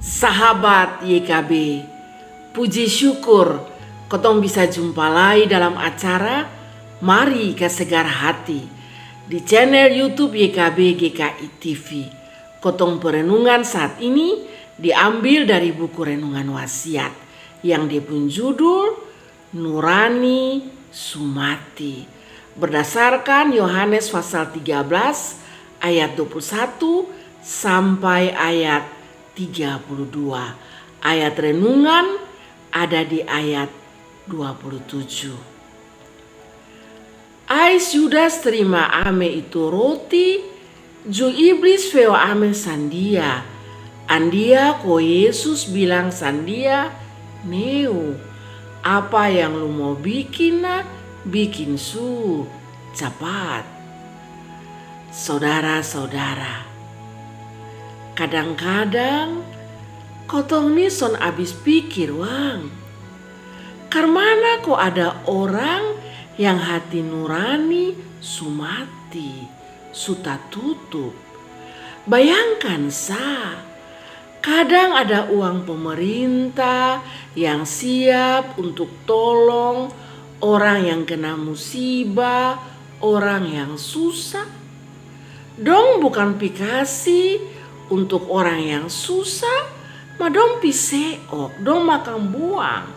Sahabat YKB, puji syukur kotong bisa jumpa lagi dalam acara Mari Kesegar Hati di channel YouTube YKB GKI TV. Kotong perenungan saat ini diambil dari buku renungan wasiat yang dipun judul Nurani Sumati, berdasarkan Yohanes pasal 13 ayat 21 sampai ayat 32. Ayat renungan ada di ayat 27. Ais Yudas terima ame itu roti, ju iblis veo ame sandia. Andia ko Yesus bilang sandia, neu, apa yang lu mau bikin nak, bikin su, cepat. Saudara-saudara, kadang-kadang kotong nih son abis pikir wang, karmana kok ada orang yang hati nurani sumati, suta tutup. Bayangkan kadang ada uang pemerintah yang siap untuk tolong orang yang kena musibah, orang yang susah. Dong bukan pikasi untuk orang yang susah, ma dong piseok, dong makan buang.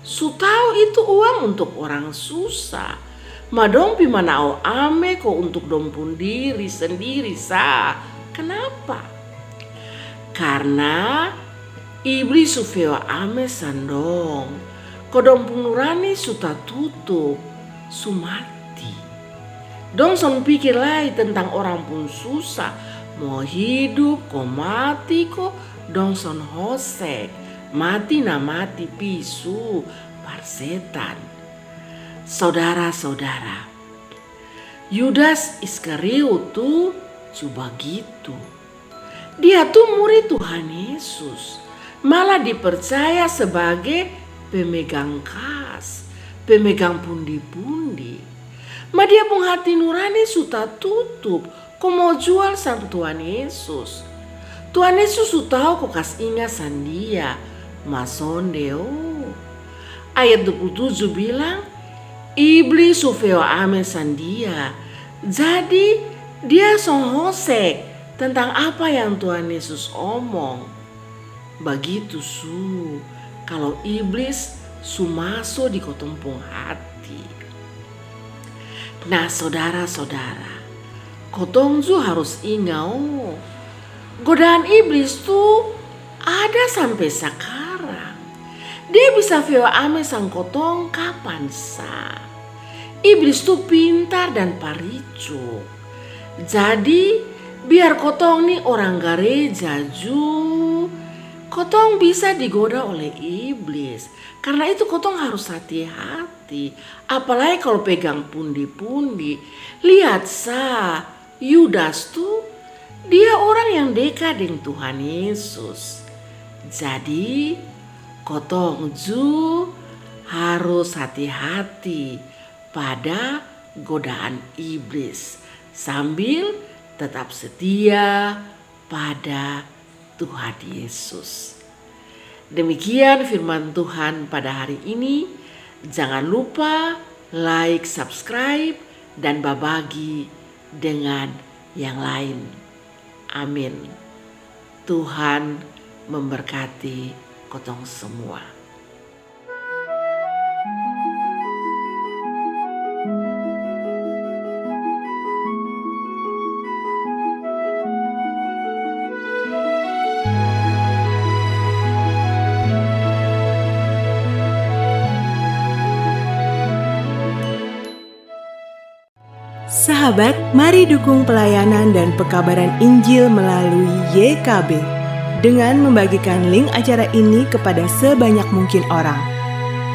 Su tahu itu uang untuk orang susah, ma dong pi manao ame ko untuk dong pun diri sendiri Kenapa? Karena iblis sufeo ame sandong, kodong pun nurani suta tutup, sumati. Dong son pikir lagi tentang orang pun susah, mau hidup ko mati ko, dong son hosek, mati na mati pisu parsetan. Saudara-saudara, Yudas Iskariot tuh coba gitu. Dia tuh murid Tuhan Yesus, malah dipercaya sebagai pemegang kas, pemegang pundi-pundi. Ma dia pun hati nurani suta tutup, kok mau jual sang Tuhan Yesus. Tuhan Yesus su tahu kok kas ingat sandia, masondeo. Ayat 27 bilang, iblis sufeo ame sandia. Jadi dia son hosek tentang apa yang Tuhan Yesus omong. Begitu kalau iblis su masuk di kotompong hati. Nah saudara-saudara, kotong ju harus ingat, godaan iblis tuh ada sampai sekarang. Dia bisa veo ame sang kotong kapan Iblis tuh pintar dan paricu. Jadi biar kotong nih orang gereja ju, kotong bisa digoda oleh iblis. Karena itu kotong harus hati-hati. Apalagi kalau pegang pundi-pundi. Lihat Yudas tuh dia orang yang dekat dengan Tuhan Yesus. Jadi kotong ju harus hati-hati pada godaan iblis. Sambil tetap setia pada Tuhan Yesus. Demikian firman Tuhan pada hari ini. Jangan lupa like, subscribe, dan berbagi dengan yang lain. Amin. Tuhan memberkati kotong semua. Sahabat, mari dukung pelayanan dan pekabaran Injil melalui YKB dengan membagikan link acara ini kepada sebanyak mungkin orang.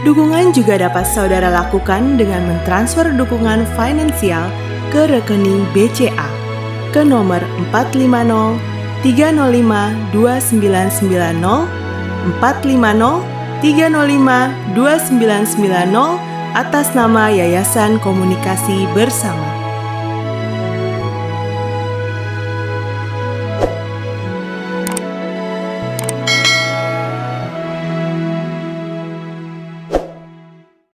Dukungan juga dapat saudara lakukan dengan mentransfer dukungan finansial ke rekening BCA ke nomor 450 305 2990 450 305 2990 atas nama Yayasan Komunikasi Bersama.